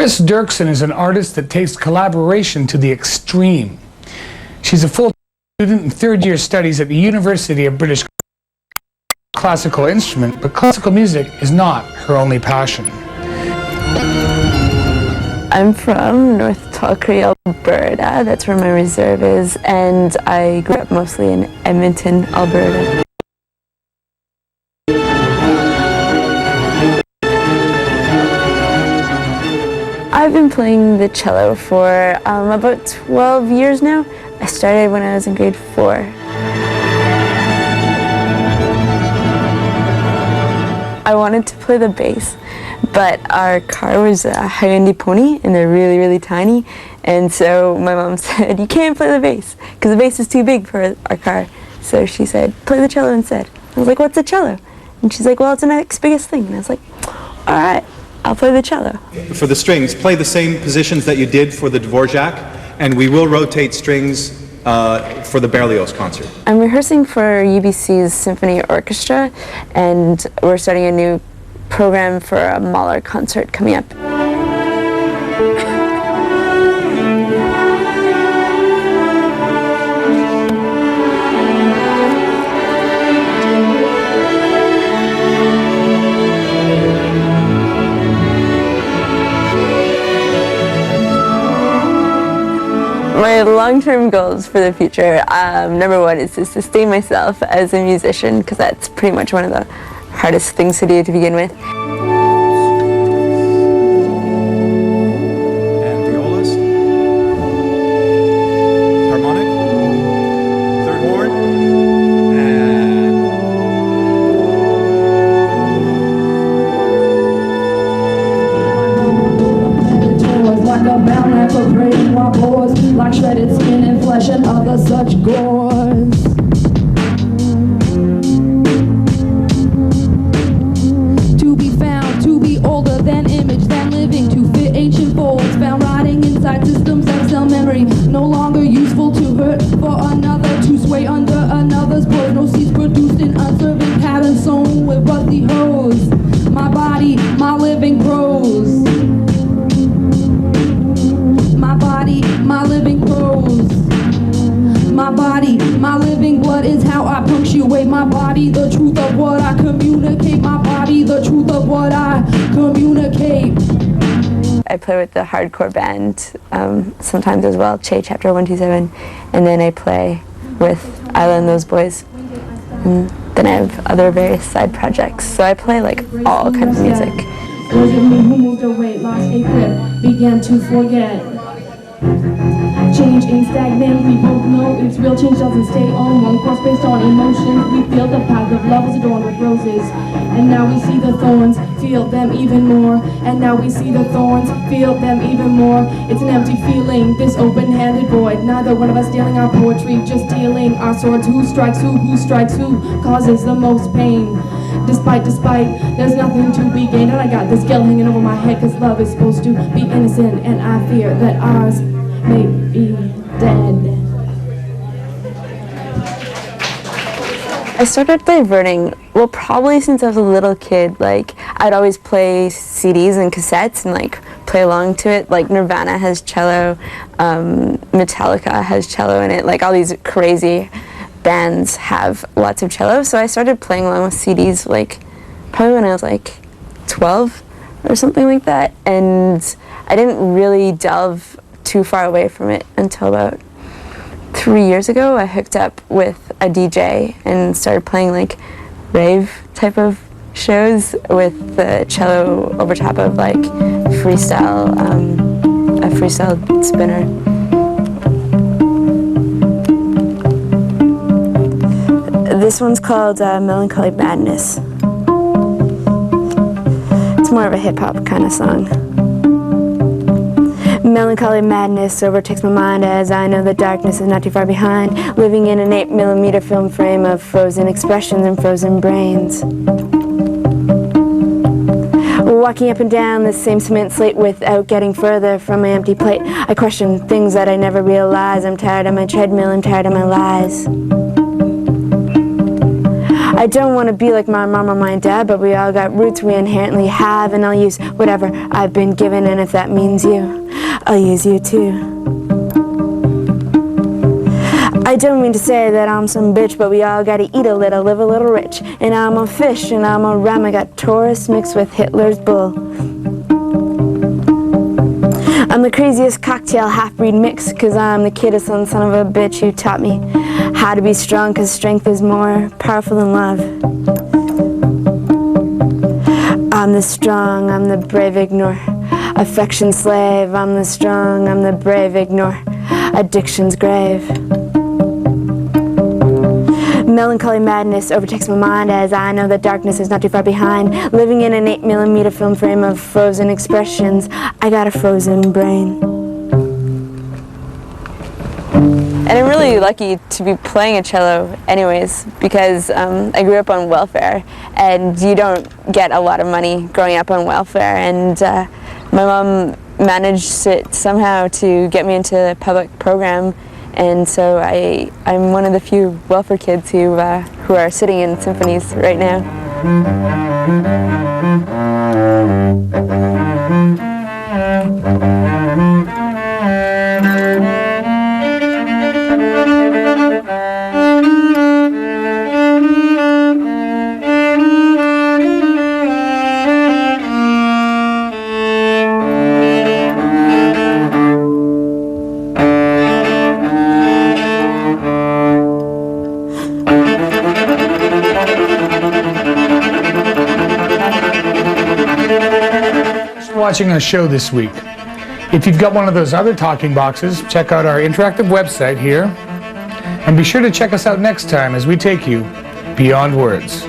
Cris Derksen is an artist that takes collaboration to the extreme. She's a full student in third-year studies at the University of British Classical Instrument, but classical music is not her only passion. I'm from North Talkery, Alberta. That's where my reserve is, and I grew up mostly in Edmonton, Alberta. I've been playing the cello for about 12 years now. I started when I was in grade 4. I wanted to play the bass, but our car was a Hyundai Pony, and they're really, really tiny. And so my mom said, "You can't play the bass, because the bass is too big for our car." So she said, "Play the cello instead." I was like, "What's a cello?" And she's like, "Well, it's the next biggest thing." And I was like, "All right, I'll play the cello." For the strings, play the same positions that you did for the Dvorak, and we will rotate strings for the Berlioz concert. I'm rehearsing for UBC's Symphony Orchestra, and we're starting a new program for a Mahler concert coming up. My long-term goals for the future, number one is to sustain myself as a musician, because that's pretty much one of the hardest things to do to begin with. And violas. Harmonic. Third horn. Like a bound knife of praying while boars, like shredded skin and flesh and other such gores. To be found, to be older than image, than living, to fit ancient folds, found rotting inside systems that sell memory, no longer useful to hurt for another, to sway under another's blow. No seeds produced in unserving patterns sewn with rusty hose. My body, my living prose. My body, my living prose. My body, my living blood is how I punctuate my body, the truth of what I communicate. My body, the truth of what I communicate. I play with the hardcore band sometimes as well, Che Chapter 127, and then I play with Isla and those boys. And then I have other various side projects, so I play like all kinds of music. Was it me who moved away, lost a grip, began to forget? Change ain't stagnant, we both know it's real. Change doesn't stay on one course based on emotions. We feel the path of love is adorned with roses, and now we see the thorns, feel them even more. And now we see the thorns, feel them even more. It's an empty feeling, this open-handed void. Neither one of us dealing our poetry, just dealing our swords. Who strikes who causes the most pain. Despite, there's nothing to be gained. And I got this guilt hanging over my head, cause love is supposed to be innocent, and I fear that ours may be dead. I started diverting, well, probably since I was a little kid. Like, I'd always play CDs and cassettes and like play along to it. Like Nirvana has cello, Metallica has cello in it, like all these crazy bands have lots of cello. So I started playing along with CDs like probably when I was like 12 or something like that, and I didn't really delve too far away from it until about 3 years ago. I hooked up with a DJ and started playing like rave type of shows with the cello over top of like freestyle, a freestyle spinner. This one's called Melancholy Madness. It's more of a hip-hop kind of song. Melancholy madness overtakes my mind as I know the darkness is not too far behind, living in an 8mm film frame of frozen expressions and frozen brains. Walking up and down the same cement slate without getting further from my empty plate, I question things that I never realized. I'm tired of my treadmill, I'm tired of my lies. I don't want to be like my mom or my dad, but we all got roots we inherently have, and I'll use whatever I've been given, and if that means you, I'll use you too. I don't mean to say that I'm some bitch, but we all gotta eat a little, live a little rich. And I'm a fish, and I'm a ram, I got Taurus mixed with Hitler's bull. I'm the craziest cocktail half-breed mix, cause I'm the kid of some son of a bitch who taught me how to be strong, cause strength is more powerful than love. I'm the strong, I'm the brave, ignore affection slave. I'm the strong, I'm the brave, ignore addiction's grave. Melancholy madness overtakes my mind as I know that darkness is not too far behind. Living in an 8mm film frame of frozen expressions, I got a frozen brain. And I'm really lucky to be playing a cello anyways, because I grew up on welfare, and you don't get a lot of money growing up on welfare, and my mom managed it somehow to get me into a public program. And so I'm one of the few welfare kids who are sitting in symphonies right now. Watching our show this week. If you've got one of those other talking boxes, check out our interactive website here, and be sure to check us out next time as we take you beyond words.